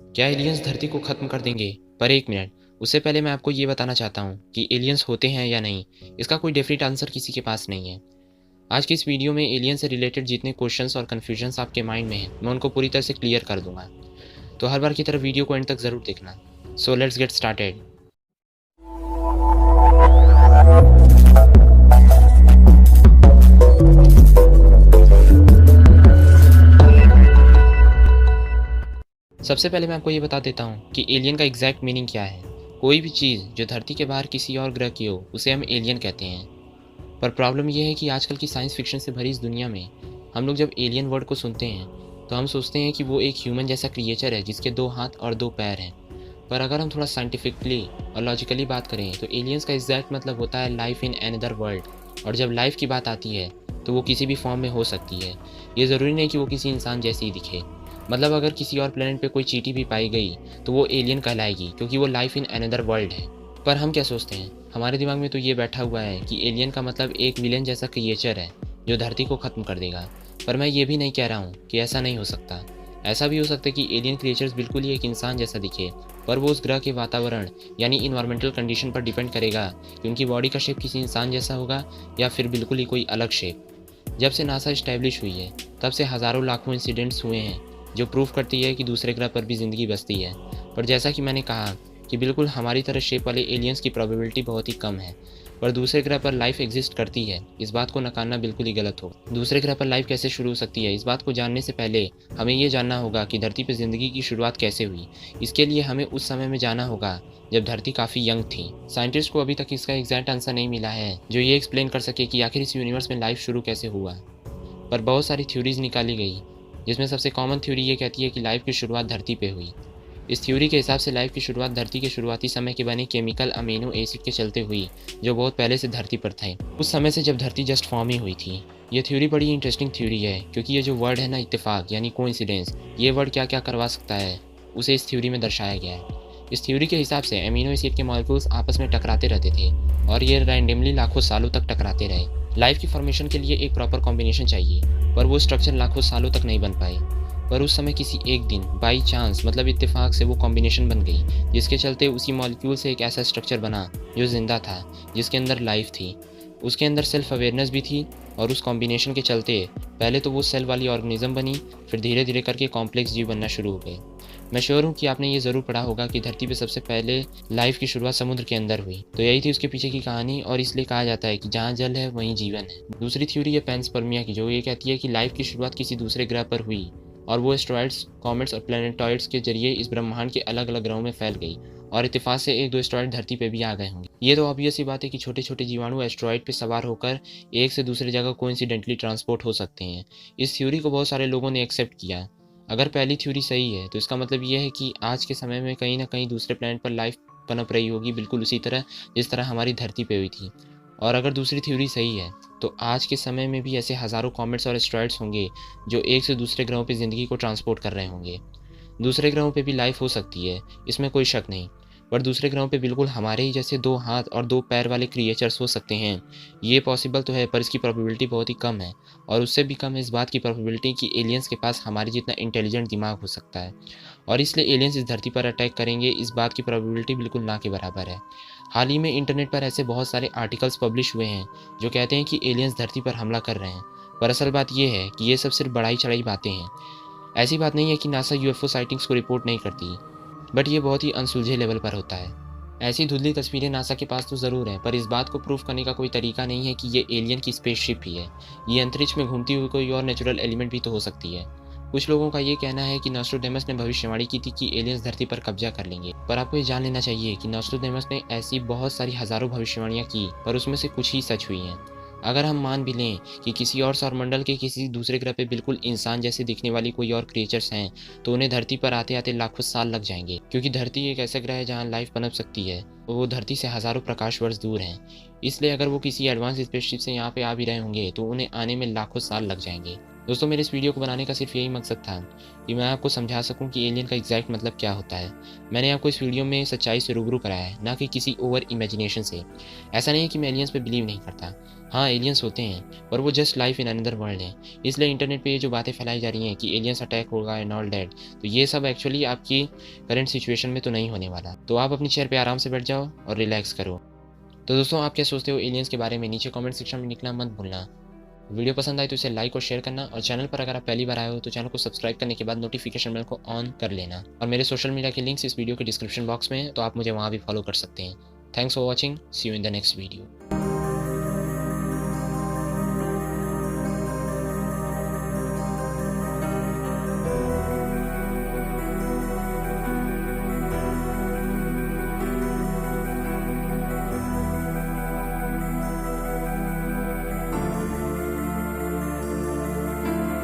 क्या एलियंस धरती को खत्म कर देंगे? पर एक मिनट, उससे पहले मैं आपको ये बताना चाहता हूँ कि एलियंस होते हैं या नहीं, इसका कोई डेफिनेट आंसर किसी के पास नहीं है। आज की इस वीडियो में एलियन से रिलेटेड जितने क्वेश्चंस और कन्फ्यूजन्स आपके माइंड में हैं, मैं उनको पूरी तरह से क्लियर कर दूंगा। तो हर बार की तरह वीडियो को एंड तक ज़रूर देखना। So let's get started. सबसे पहले मैं आपको ये बता देता हूँ कि एलियन का एग्जैक्ट मीनिंग क्या है। कोई भी चीज़ जो धरती के बाहर किसी और ग्रह की हो, उसे हम एलियन कहते हैं। पर प्रॉब्लम यह है कि आजकल की साइंस फिक्शन से भरी इस दुनिया में हम लोग जब एलियन वर्ड को सुनते हैं तो हम सोचते हैं कि वो एक ह्यूमन जैसा क्रिएचर है जिसके 2 हाथ और 2 पैर हैं। पर अगर हम थोड़ा साइंटिफिकली और लॉजिकली बात करें तो एलियंस का एग्जैक्ट मतलब होता है लाइफ इन अनदर वर्ल्ड। और जब लाइफ की बात आती है तो वो किसी भी फॉर्म में हो सकती है। ये ज़रूरी नहीं कि वो किसी इंसान जैसी ही दिखे। मतलब अगर किसी और प्लेनेट पे कोई चींटी भी पाई गई तो वो एलियन कहलाएगी, क्योंकि वो लाइफ इन अनदर वर्ल्ड है। पर हम क्या सोचते हैं, हमारे दिमाग में तो ये बैठा हुआ है कि एलियन का मतलब एक विलेन जैसा क्रिएचर है जो धरती को ख़त्म कर देगा। पर मैं ये भी नहीं कह रहा हूँ कि ऐसा नहीं हो सकता। ऐसा भी हो सकता है कि एलियन क्रिएचर्स बिल्कुल ही एक इंसान जैसा दिखे, पर वो उस ग्रह के वातावरण यानी इन्वायरमेंटल कंडीशन पर डिपेंड करेगा कि उनकी बॉडी का शेप किसी इंसान जैसा होगा या फिर बिल्कुल ही कोई अलग शेप। जब से नासा इस्टेब्लिश हुई है तब से हज़ारों लाखों इंसिडेंट्स हुए हैं जो प्रूव करती है कि दूसरे ग्रह पर भी ज़िंदगी बसती है। पर जैसा कि मैंने कहा कि बिल्कुल हमारी तरह शेप वाले एलियंस की प्रोबेबिलिटी बहुत ही कम है। पर दूसरे ग्रह पर लाइफ एग्जिस्ट करती है, इस बात को नकारना बिल्कुल ही गलत होगा। दूसरे ग्रह पर लाइफ कैसे शुरू हो सकती है, इस बात को जानने से पहले हमें ये जानना होगा कि धरती पर ज़िंदगी की शुरुआत कैसे हुई। इसके लिए हमें उस समय में जाना होगा जब धरती काफ़ी यंग थी। साइंटिस्ट को अभी तक इसका एग्जैक्ट आंसर नहीं मिला है जो ये एक्सप्लेन कर सके कि आखिर इस यूनिवर्स में लाइफ शुरू कैसे हुआ। पर बहुत सारी थ्योरीज निकाली गई, जिसमें सबसे कॉमन थ्योरी ये कहती है कि लाइफ की शुरुआत धरती पे हुई। इस थ्योरी के हिसाब से लाइफ की शुरुआत धरती के शुरुआती समय के बने केमिकल अमीनो एसिड के चलते हुई, जो बहुत पहले से धरती पर थे, उस समय से जब धरती जस्ट फॉर्म ही हुई थी। ये थ्योरी बड़ी इंटरेस्टिंग थ्योरी है, क्योंकि ये जो वर्ड है ना, इत्तेफाक यानी कोइंसिडेंस, ये वर्ड क्या क्या करवा सकता है उसे इस थ्योरी में दर्शाया गया है। इस थ्योरी के हिसाब से अमीनो एसिड के मॉलिक्यूल्स आपस में टकराते रहते थे और ये रैंडमली लाखों सालों तक टकराते रहे। लाइफ की फॉर्मेशन के लिए एक प्रॉपर कॉम्बिनेशन चाहिए, पर वो स्ट्रक्चर लाखों सालों तक नहीं बन पाए। पर उस समय किसी एक दिन बाई चांस मतलब इत्तेफाक से वो कॉम्बिनेशन बन गई, जिसके चलते उसी मॉलिक्यूल से एक ऐसा स्ट्रक्चर बना जो जिंदा था, जिसके अंदर लाइफ थी। उसके अंदर सेल्फ अवेयरनेस भी थी और उस कॉम्बिनेशन के चलते पहले तो वो सेल वाली ऑर्गेनिज्म बनी, फिर धीरे धीरे करके कॉम्प्लेक्स जीव बनना शुरू हो गए। मैं श्योर हूँ कि आपने ये ज़रूर पढ़ा होगा कि धरती पे सबसे पहले लाइफ की शुरुआत समुद्र के अंदर हुई। तो यही थी उसके पीछे की कहानी, और इसलिए कहा जाता है कि जहाँ जल है वहीं जीवन है। दूसरी थ्योरी है पैंसपर्मिया की, जो ये कहती है कि लाइफ की शुरुआत किसी दूसरे ग्रह पर हुई और वो एस्ट्रॉइड्स, कॉमेट्स और प्लैनेटॉइड्स के जरिए इस ब्रह्मांड के अलग अलग ग्रहों में फैल गई, और इत्तेफाक से एक दो एस्ट्रॉइड धरती पे भी आ गए होंगे। ये तो ऑब्वियस सी बात है कि छोटे छोटे जीवाणु एस्ट्रॉइड पे सवार होकर एक से दूसरी जगह कोइंसिडेंटली ट्रांसपोर्ट हो सकते हैं। इस थ्योरी को बहुत सारे लोगों ने एक्सेप्ट किया। अगर पहली थ्योरी सही है तो इसका मतलब ये है कि आज के समय में कहीं ना कहीं दूसरे प्लैनेट पर लाइफ पनप रही होगी, बिल्कुल उसी तरह जिस तरह हमारी धरती पे हुई थी। और अगर दूसरी थ्योरी सही है तो आज के समय में भी ऐसे हज़ारों कॉमेट्स और एस्ट्रॉइड्स होंगे जो एक से दूसरे ग्रहों पे ज़िंदगी को ट्रांसपोर्ट कर रहे होंगे। दूसरे ग्रहों पे भी लाइफ हो सकती है, इसमें कोई शक नहीं। पर दूसरे ग्रहों पे बिल्कुल हमारे ही जैसे 2 हाथ और 2 पैर वाले क्रिएचर्स हो सकते हैं। ये पॉसिबल तो है, पर इसकी प्रोबेबिलिटी बहुत ही कम है। और उससे भी कम है इस बात की प्रोबेबिलिटी कि एलियंस के पास हमारे जितना इंटेलिजेंट दिमाग हो सकता है, और इसलिए एलियंस इस धरती पर अटैक करेंगे, इस बात की प्रोबेबिलिटी बिल्कुल ना के बराबर है। हाल ही में इंटरनेट पर ऐसे बहुत सारे आर्टिकल्स पब्लिश हुए हैं जो कहते हैं कि एलियंस धरती पर हमला कर रहे हैं। पर असल बात यह है कि ये सब सिर्फ बढ़ाई चढ़ाई बातें हैं। ऐसी बात नहीं है कि नासा यूएफओ साइटिंग्स को रिपोर्ट नहीं करती, बट ये बहुत ही अनसुलझे लेवल पर होता है। ऐसी धुंधली तस्वीरें नासा के पास तो ज़रूर हैं, पर इस बात को प्रूव करने का कोई तरीका नहीं है कि ये एलियन की स्पेसशिप ही है। ये अंतरिक्ष में घूमती हुई कोई और नेचुरल एलिमेंट भी तो हो सकती है। कुछ लोगों का ये कहना है कि नॉस्ट्रोडेमस ने भविष्यवाणी की थी कि एलियंस धरती पर कब्जा कर लेंगे। पर आपको ये जान लेना चाहिए कि नॉस्ट्रोडेमस ने ऐसी बहुत सारी हज़ारों भविष्यवाणियाँ की, पर उसमें से कुछ ही सच हुई हैं। अगर हम मान भी लें कि किसी और सौरमंडल के किसी दूसरे ग्रह पे बिल्कुल इंसान जैसे दिखने वाली कोई और क्रिएचर्स हैं, तो उन्हें धरती पर आते आते लाखों साल लग जाएंगे, क्योंकि धरती एक ऐसा ग्रह है जहाँ लाइफ पनप सकती है और वो धरती से हज़ारों प्रकाश वर्ष दूर हैं। इसलिए अगर वो किसी एडवांस स्पेसशिप से यहाँ पे आ भी रहे होंगे तो उन्हें आने में लाखों साल लग जाएंगे। दोस्तों, मेरे इस वीडियो को बनाने का सिर्फ यही मकसद था कि मैं आपको समझा सकूं कि एलियन का एग्जैक्ट मतलब क्या होता है। मैंने आपको इस वीडियो में सच्चाई से रूबरू कराया है, ना कि किसी ओवर इमेजिनेशन से। ऐसा नहीं है कि मैं एलियंस पे बिलीव नहीं करता। हाँ, एलियंस होते हैं, पर वो just life in another world है। इसलिए इंटरनेट पे ये जो बातें फैलाई जा रही हैं कि एलियंस अटैक होगा एंड ऑल डैट, तो ये सब एक्चुअली आपकी करंट सिचुएशन में तो नहीं होने वाला। तो आप अपनी चेयर पे आराम से बैठ जाओ और रिलैक्स करो। तो दोस्तों, आप क्या सोचते हो एलियंस के बारे में? नीचे कमेंट सेक्शन में लिखना मत भूलना। वीडियो पसंद आए तो इसे लाइक और शेयर करना, और चैनल पर अगर आप पहली बार आए हो तो चैनल को सब्सक्राइब करने के बाद नोटिफिकेशन बेल को ऑन कर लेना। और मेरे सोशल मीडिया के लिंक्स इस वीडियो के डिस्क्रिप्शन बॉक्स में हैं, तो आप मुझे वहाँ भी फॉलो कर सकते हैं। Thanks for watching, see you in the next video.